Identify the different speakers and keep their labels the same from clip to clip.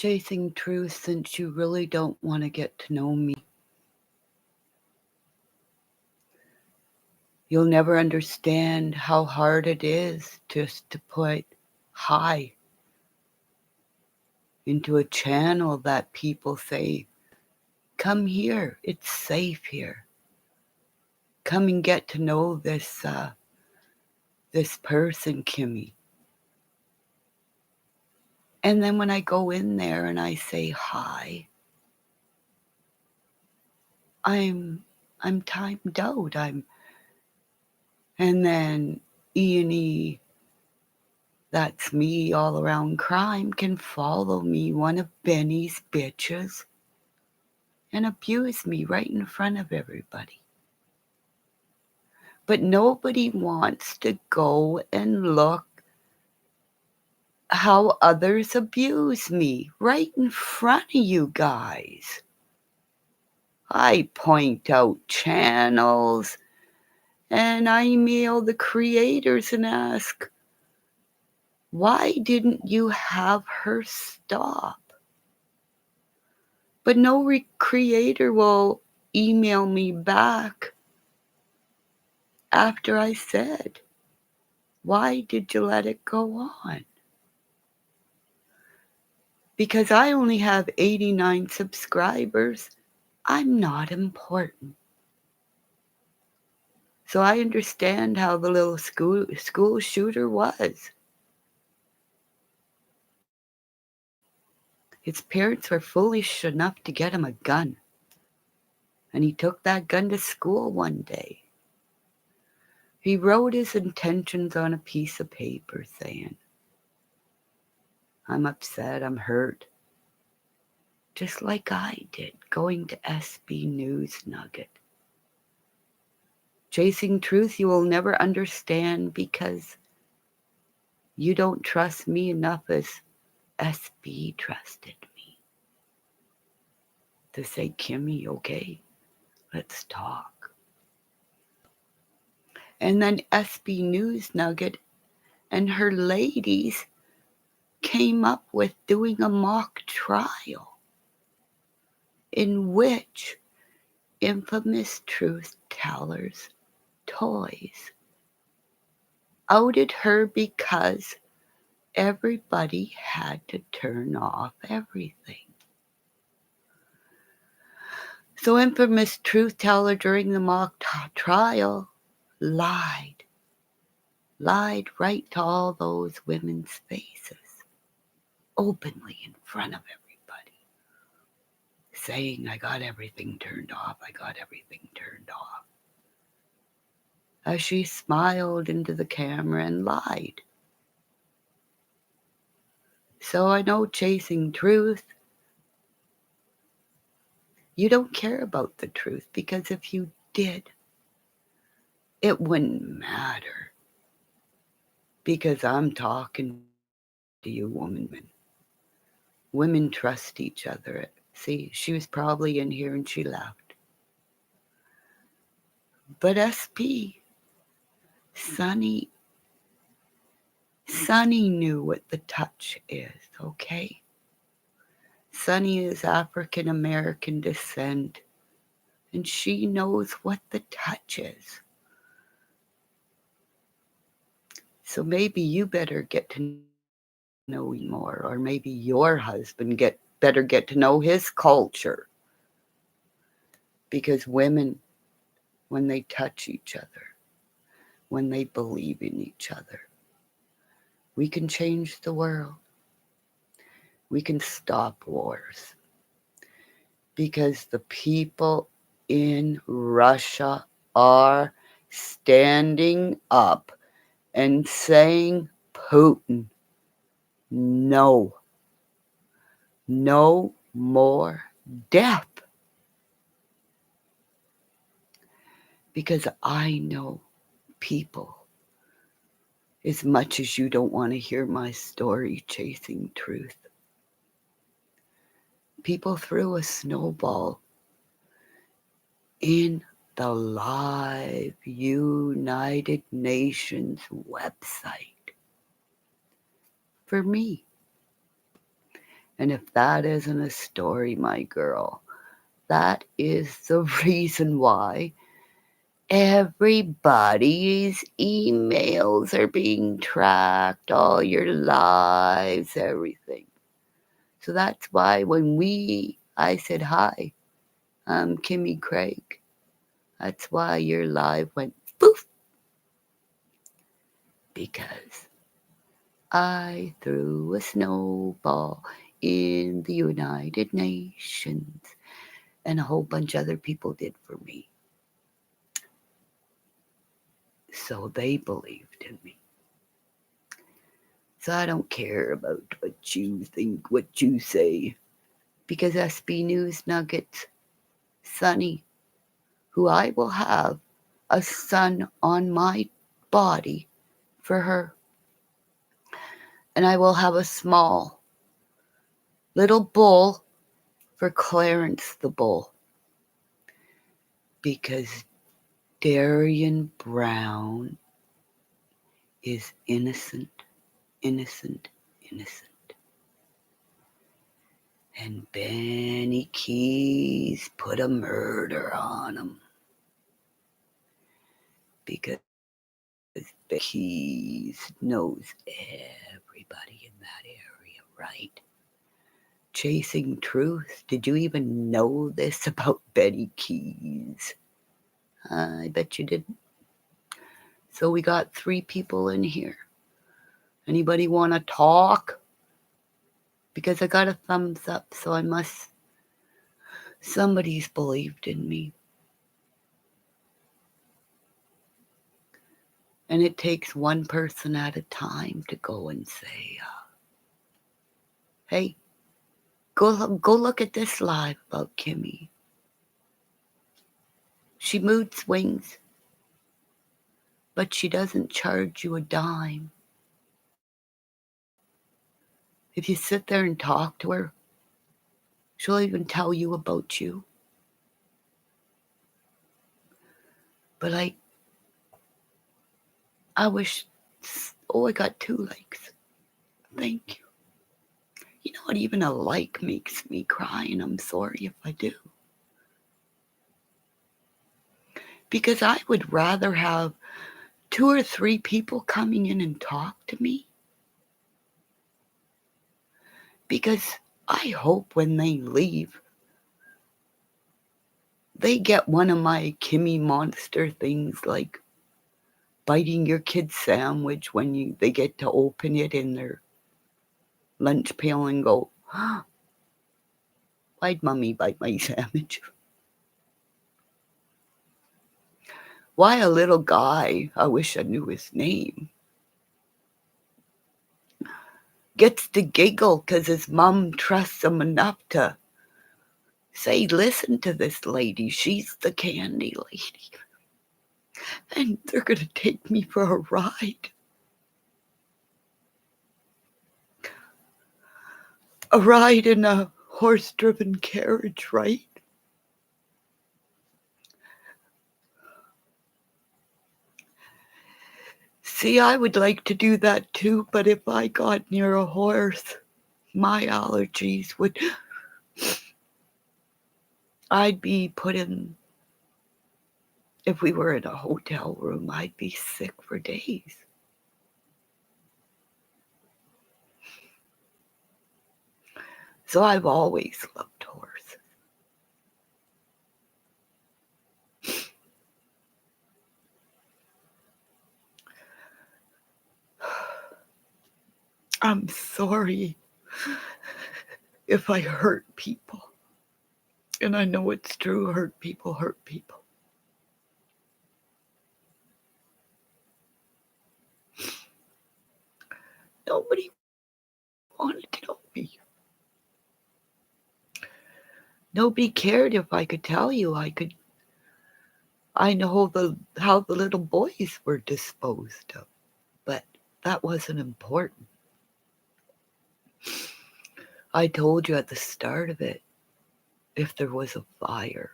Speaker 1: Chasing truth, since you really don't want to get to know me. You'll never understand how hard it is just to put hi into a channel that people say, come here, it's safe here. Come and get to know this person, Kimmy. And then when I go in there and I say hi, I'm timed out. And then E&E, that's me all around crime, can follow me, one of Benny's bitches, and abuse me right in front of everybody. But nobody wants to go and look how others abuse me right in front of you guys. I point out channels and I email the creators and ask, why didn't you have her stop? But no creator will email me back after I said, why did you let it go on? Because I only have 89 subscribers, I'm not important. So I understand how the little school shooter was. His parents were foolish enough to get him a gun. And he took that gun to school one day. He wrote his intentions on a piece of paper saying, I'm upset, I'm hurt. Just like I did going to SB News Nugget. Chasing truth you will never understand because you don't trust me enough as SB trusted me. To say, Kimmy, okay, let's talk. And then SB News Nugget and her ladies came up with doing a mock trial in which infamous truth tellers toys outed her because everybody had to turn off everything. So infamous truth teller during the mock trial lied right to all those women's faces, openly in front of everybody, saying, I got everything turned off, I got everything turned off. As she smiled into the camera and lied. So I know chasing truth, you don't care about the truth, because if you did, it wouldn't matter. Because I'm talking to you, woman. Women trust each other. See, she was probably in here and she left. But SP, Sunny knew what the touch is, okay? Sunny is African American descent, and she knows what the touch is. So maybe you better get to know more, or maybe your husband better get to know his culture. Because women, when they touch each other, when they believe in each other, we can change the world. We can stop wars. Because the people in Russia are standing up and saying, Putin, no more death. Because I know people, as much as you don't want to hear my story, chasing truth. People threw a snowball in the live United Nations website for me. And if that isn't a story, my girl, that is the reason why everybody's emails are being tracked, all your lives, everything. So that's why when I said, hi, I'm Kimmy Craig. That's why your live went poof. Because I threw a snowball in the United Nations, and a whole bunch of other people did for me. So they believed in me. So I don't care about what you think, what you say, because SB News Nuggets, Sunny, who I will have a sun on my body for her, and I will have a small little bull for Clarence the Bull, because Darian Brown is innocent, innocent, innocent. And Benny Keys put a murder on him. Because Benny Keys knows everybody in that area, right? Chasing Truth. Did you even know this about Benny Keys? I bet you didn't. So we got 3 people in here. Anybody want to talk? Because I got a thumbs up, so somebody's believed in me. And it takes one person at a time to go and say, hey, go look at this live about Kimmy. She mood swings, but she doesn't charge you a dime. If you sit there and talk to her, she'll even tell you about you. But I wish, I got 2 likes. Thank you. You know what? Even a like makes me cry, and I'm sorry if I do. Because I would rather have 2 or 3 people coming in and talk to me. Because I hope when they leave, they get one of my Kimmy Monster things, like biting your kid's sandwich when they get to open it in their lunch pail and go, why'd mommy bite my sandwich? Why a little guy, I wish I knew his name, gets to giggle because his mom trusts him enough to say, listen to this lady, she's the candy lady. And they're going to take me for a ride. A ride in a horse-driven carriage, right? See, I would like to do that too, but if I got near a horse, my allergies would... I'd be put in... If we were in a hotel room, I'd be sick for days. So I've always loved horses. I'm sorry if I hurt people. And I know it's true, hurt people hurt people. Nobody wanted to know me. Nobody cared if I could tell you. I know how the little boys were disposed of, but that wasn't important. I told you at the start of it, if there was a fire,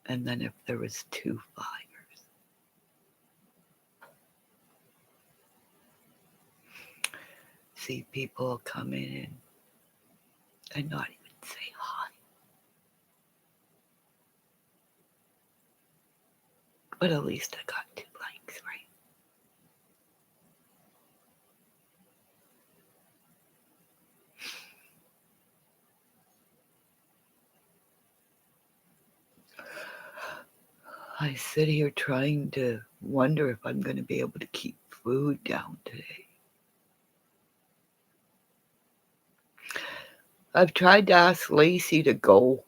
Speaker 1: and then if there was 2 fires. See, people come in and and not even say hi. But at least I got 2 likes, right? I sit here trying to wonder if I'm going to be able to keep food down today. I've tried to ask Lacey to go.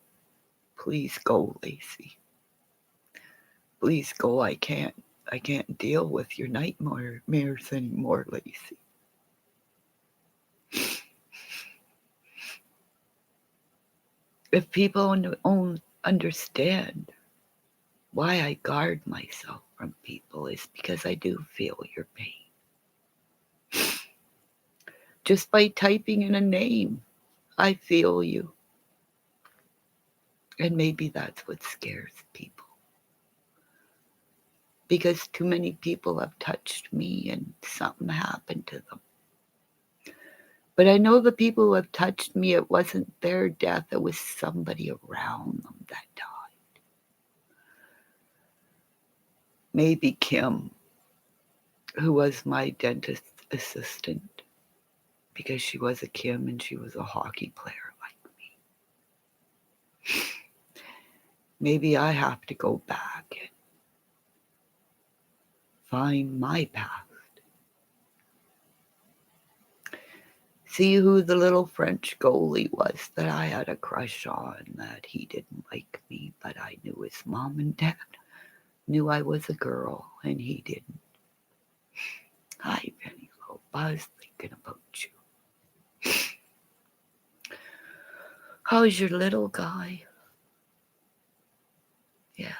Speaker 1: Please go, Lacey. Please go. I can't deal with your nightmares anymore, Lacey. If people understand why I guard myself from people, is because I do feel your pain. Just by typing in a name, I feel you. And maybe that's what scares people. Because too many people have touched me and something happened to them. But I know the people who have touched me, it wasn't their death, it was somebody around them that died. Maybe Kim, who was my dentist assistant, because she was a Kim and she was a hockey player like me. Maybe I have to go back and find my past. See who the little French goalie was that I had a crush on, that he didn't like me, but I knew his mom and dad knew I was a girl and he didn't. Hi, Penelope. I was thinking about you. How's your little guy? Yeah.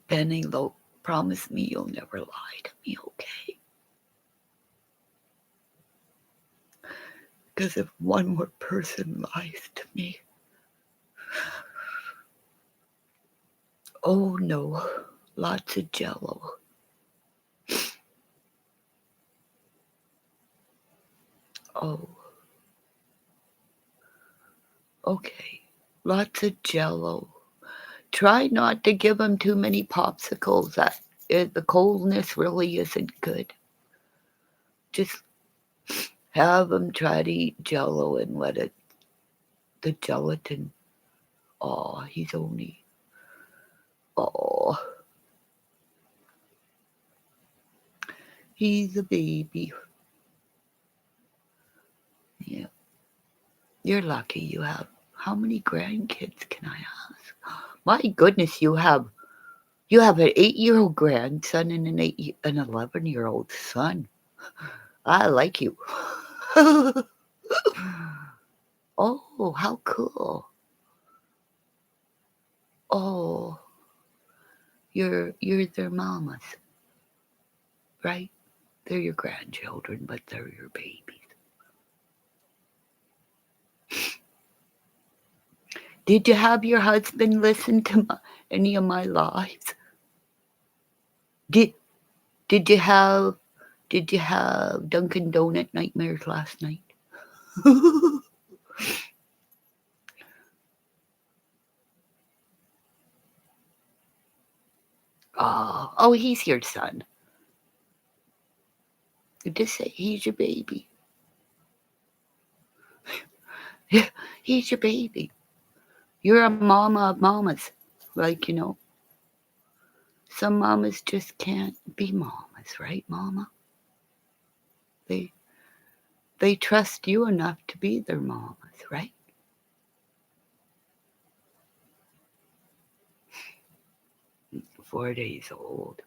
Speaker 1: Penelope, promise me you'll never lie to me, okay? Because if one more person lies to me, oh no, lots of Jello. Oh, okay, lots of Jello. Try not to give them too many popsicles. The coldness really isn't good. Just have them try to eat Jello and let the gelatin. Oh, he's only. Oh, he's a baby. Yeah, you're lucky. You have how many grandkids? Can I ask? My goodness, you have an 8-year-old grandson and an 11-year-old son. I like you. Oh, how cool. Oh, you're their mamas, right? They're your grandchildren, but they're your babies. Did you have your husband listen to any of my lives? Did did you have Dunkin' Donut nightmares last night? Oh, he's your son. Just say he's your baby. Yeah, he's your baby. You're a mama of mamas. Like, some mamas just can't be mamas, right, mama? They they trust you enough to be their mamas, right? 4 days old.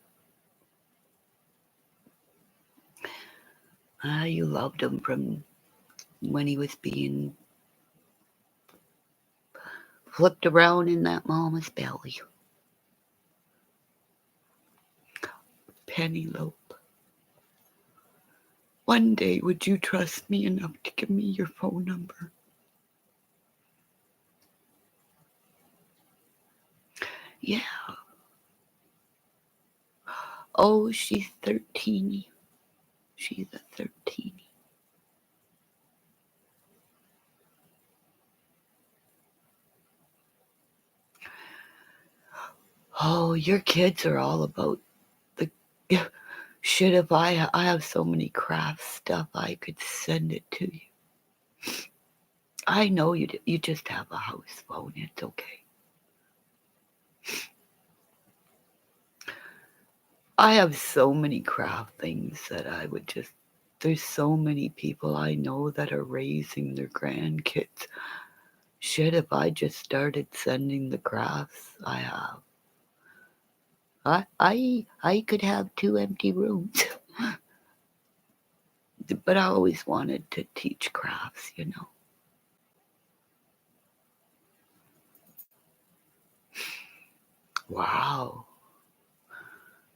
Speaker 1: You loved him from when he was being flipped around in that mama's belly. Penelope, one day would you trust me enough to give me your phone number? Yeah. Oh, she's 13. She's a 13. Oh, your kids are all about the shit. If I have so many craft stuff, I could send it to you. I know you just have a house phone. It's okay. I have so many craft things that I would just. There's so many people I know that are raising their grandkids. Shit, if I just started sending the crafts I have, I could have 2 empty rooms. But I always wanted to teach crafts, you know. Wow.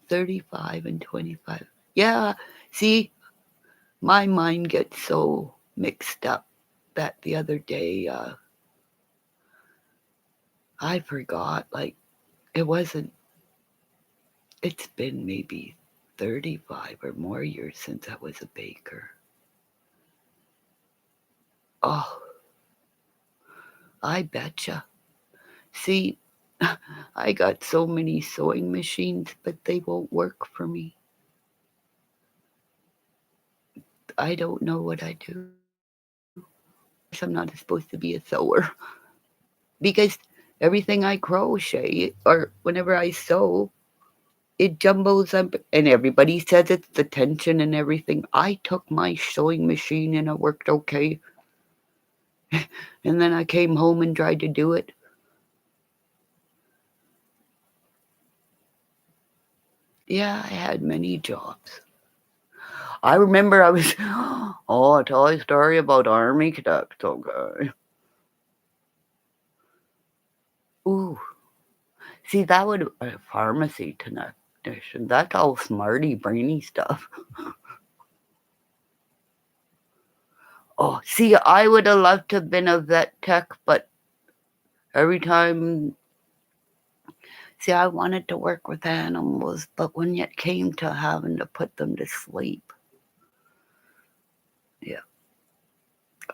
Speaker 1: 35 and 25. Yeah, see, my mind gets so mixed up that the other day I forgot, like, it wasn't, it's been maybe 35 or more years since I was a baker. Oh, I betcha. See, I got so many sewing machines, but they won't work for me. I don't know what I do. I'm not supposed to be a sewer because everything I crochet or whenever I sew, it jumbles up, and everybody says it's the tension and everything. I took my sewing machine and it worked okay. And then I came home and tried to do it. Yeah, I had many jobs. I remember I was, oh, I'll tell you a story about Army cadets, okay. Ooh, see, that would a pharmacy technician. That's all smarty, brainy stuff. Oh, see, I would have loved to have been a vet tech, but every time, see, I wanted to work with animals, but when it came to having to put them to sleep, yeah,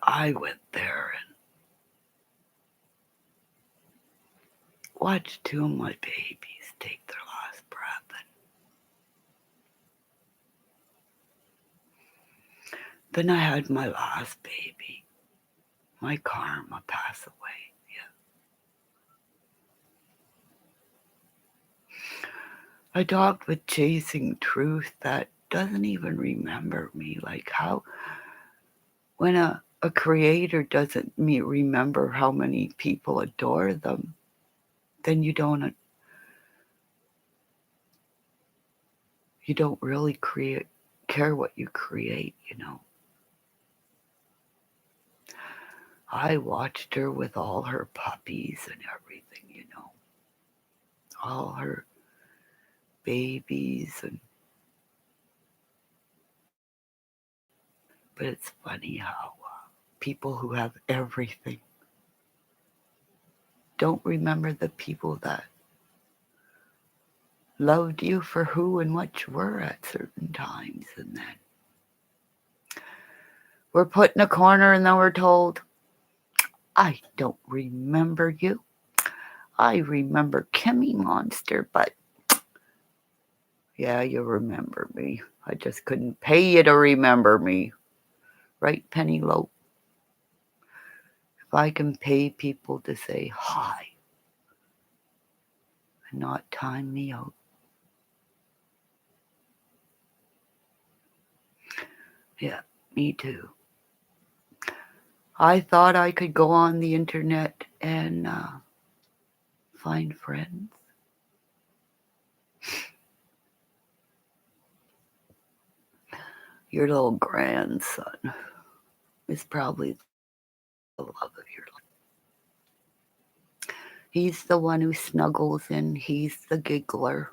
Speaker 1: I went there and watched 2 of my babies take their last breath. And then I had my last baby, my karma, pass away. Yeah. A dog with chasing truth that doesn't even remember me. Like how, when a creator doesn't remember how many people adore them, then you don't really care what you create, you know. I watched her with all her puppies and everything, you know, all her babies, and but it's funny how people who have everything don't remember the people that loved you for who and what you were at certain times, and then we're put in a corner and then we're told, I don't remember you. I remember Kimmy Monster, but yeah, you remember me. I just couldn't pay you to remember me. Right, Pennyloaf? If I can pay people to say hi and not time me out. Yeah, me too. I thought I could go on the internet and find friends. Your little grandson is probably the love of your life. He's the one who snuggles in. He's the giggler.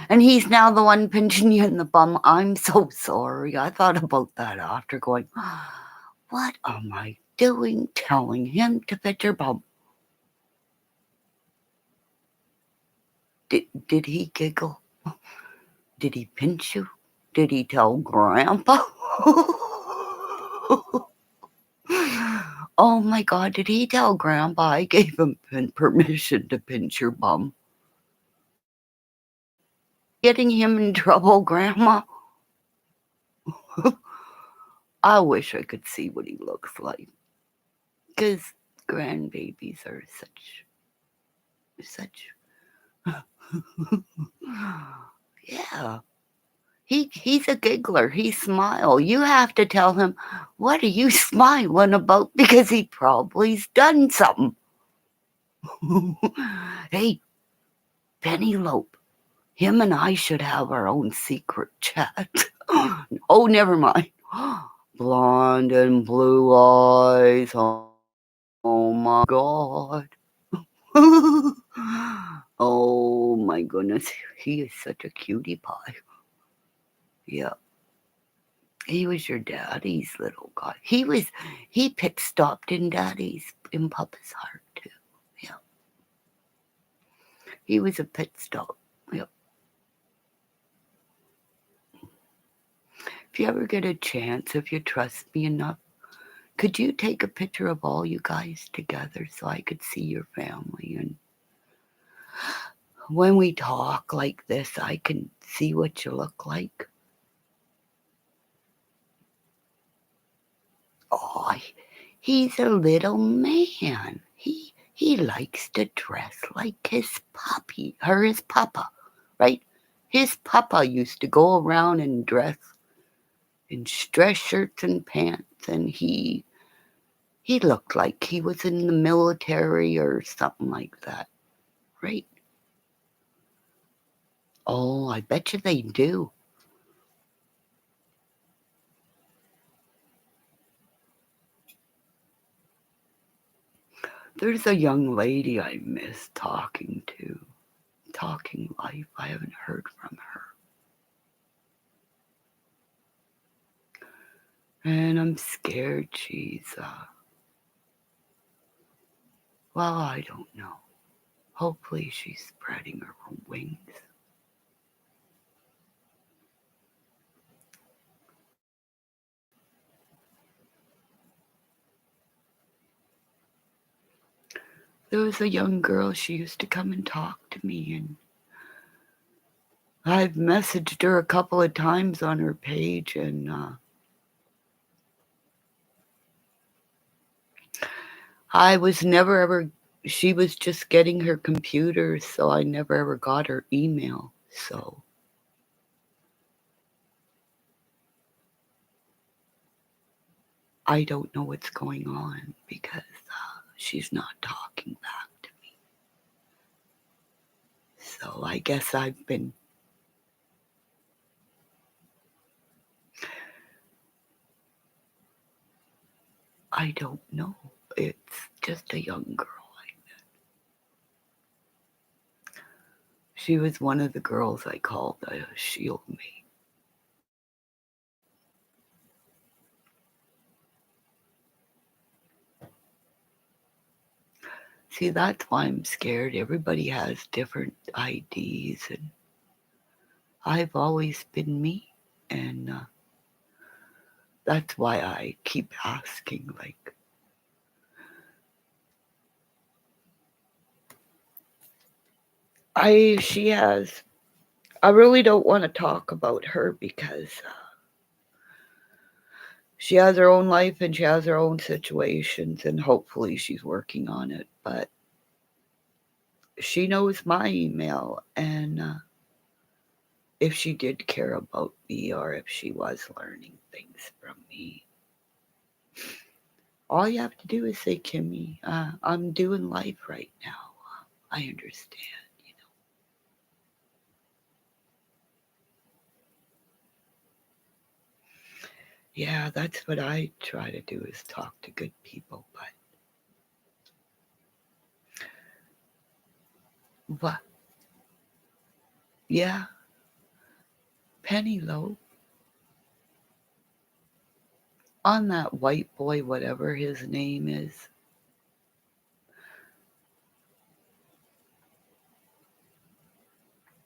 Speaker 1: And he's now the one pinching you in the bum. I'm so sorry. I thought about that after going, what am I doing telling him to pinch your bum? Did he giggle? Did he pinch you? Did he tell Grandpa? Oh my God, did he tell Grandpa I gave him permission to pinch your bum? Getting him in trouble, Grandma? I wish I could see what he looks like. Because grandbabies are such, yeah. He's a giggler. He smile. You have to tell him, what are you smiling about? Because he probably's done something. Hey, Penelope, him and I should have our own secret chat. Oh, never mind. Blonde and blue eyes. Oh my God. Oh my goodness. He is such a cutie pie. Yeah. He was your daddy's little guy. He pit stopped in Papa's heart too. Yeah. He was a pit stop. Yeah. If you ever get a chance, if you trust me enough, could you take a picture of all you guys together so I could see your family? And when we talk like this, I can see what you look like. Oh, he's a little man. He likes to dress like his puppy, or his papa, right? His papa used to go around and dress in dress shirts and pants, and he looked like he was in the military or something like that, right? Oh, I bet you they do. There's a young lady I miss talking to. Talking life. I haven't heard from her. And I'm scared she's, well, I don't know. Hopefully she's spreading her wings. There was a young girl, she used to come and talk to me, and I've messaged her a couple of times on her page, and I was never ever, she was just getting her computer, so I never ever got her email. So I don't know what's going on because she's not talking back to me. So I guess I've been, I don't know. It's just a young girl. She was one of the girls I called Shield Me. See, that's why I'm scared. Everybody has different IDs, and I've always been me. And that's why I keep asking, like, she has, I really don't want to talk about her because she has her own life and she has her own situations, and hopefully she's working on it. But she knows my email, and if she did care about me or if she was learning things from me, all you have to do is say, Kimmy, I'm doing life right now. I understand, you know. Yeah, that's what I try to do is talk to good people. But what? Yeah, Penelope, on that white boy, whatever his name is.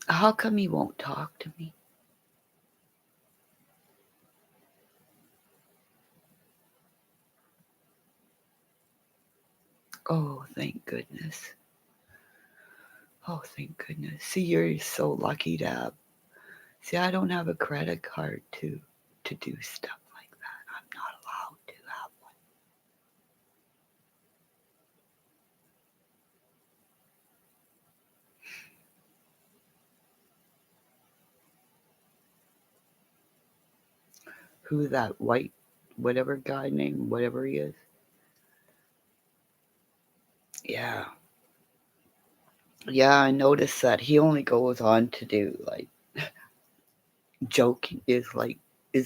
Speaker 1: How come he won't talk to me? Oh, thank goodness. Oh, thank goodness. See, you're so lucky to have. See, I don't have a credit card to do stuff like that. I'm not allowed to have one. Who that white, whatever guy named, whatever he is? Yeah. Yeah, I noticed that he only goes on to do like joking. Is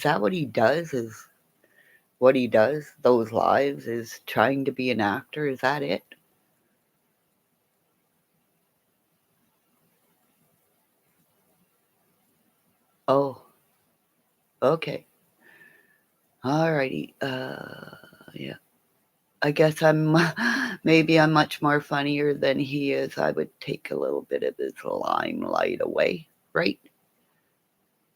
Speaker 1: that what he does? Is what he does? Those lives is trying to be an actor. Is that it? Oh, okay. Alrighty. Yeah. I guess I'm maybe I'm much more funnier than he is. I would take a little bit of his limelight away, right?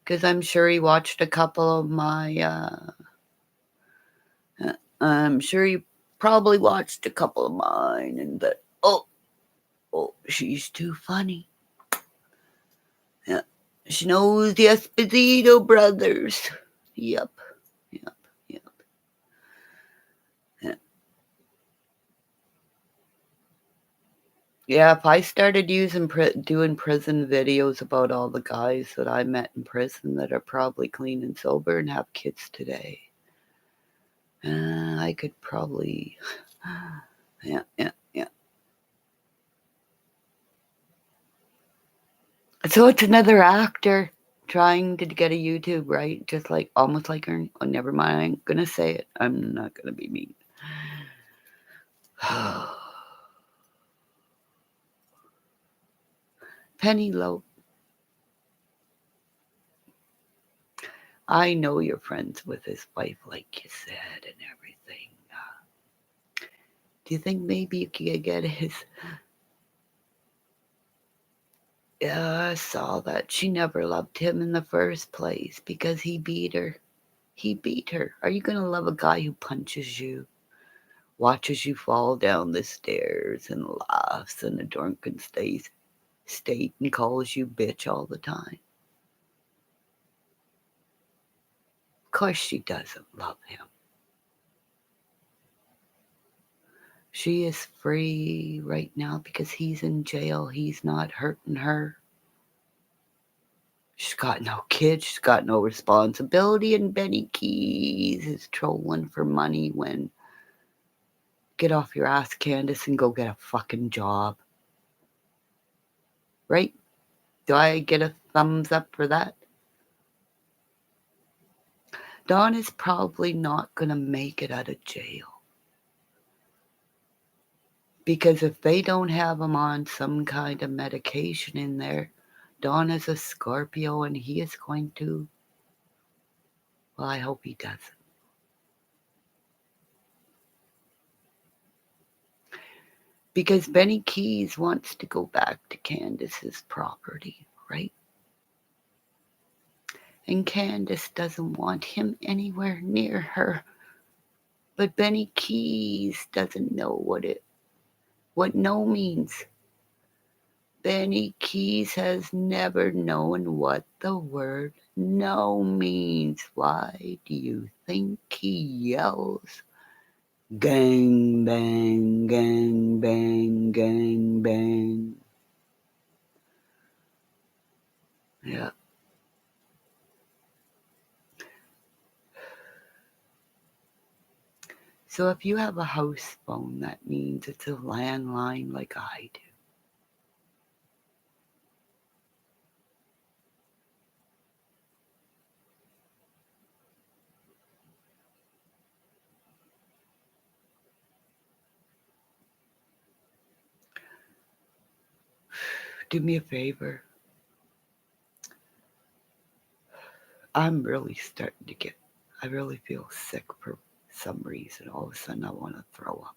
Speaker 1: Because I'm sure he watched a couple of my. I'm sure he probably watched a couple of mine, and that. Oh, she's too funny. Yeah, she knows the Esposito brothers. Yep, yep, yep. Yeah. Yeah, if I started doing prison videos about all the guys that I met in prison that are probably clean and sober and have kids today, I could probably, yeah, yeah, yeah. So it's another actor trying to get a YouTube, right? Just like almost like her. Oh, never mind. I ain't gonna say it. I'm not gonna be mean. Penelope, I know you're friends with his wife, like you said, and everything. Do you think maybe you could get his? Yeah, I saw that. She never loved him in the first place because he beat her. He beat her. Are you gonna love a guy who punches you, watches you fall down the stairs, and laughs in a drunken state and calls you bitch all the time? Of course she doesn't love him. She is free right now because he's in jail. He's not hurting her. She's got no kids. She's got no responsibility. And Benny Keys is trolling for money when get off your ass, Candace, and go get a fucking job. Right? Do I get a thumbs up for that? Don is probably not going to make it out of jail. Because if they don't have him on some kind of medication in there, Don is a Scorpio and he is going to. Well, I hope he doesn't. Because Benny Keys wants to go back to Candace's property, right? And Candace doesn't want him anywhere near her. But Benny Keys doesn't know what no means. Benny Keys has never known what the word no means. Why do you think he yells gang bang, gang bang, gang bang? Yeah. So if you have a house phone, that means it's a landline like I do. Do me a favor. I'm really starting to I really feel sick for some reason. All of a sudden, I want to throw up.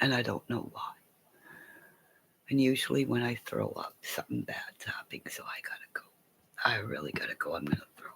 Speaker 1: And I don't know why. And usually, when I throw up, something bad's happening, so I gotta go. I really gotta go. I'm gonna throw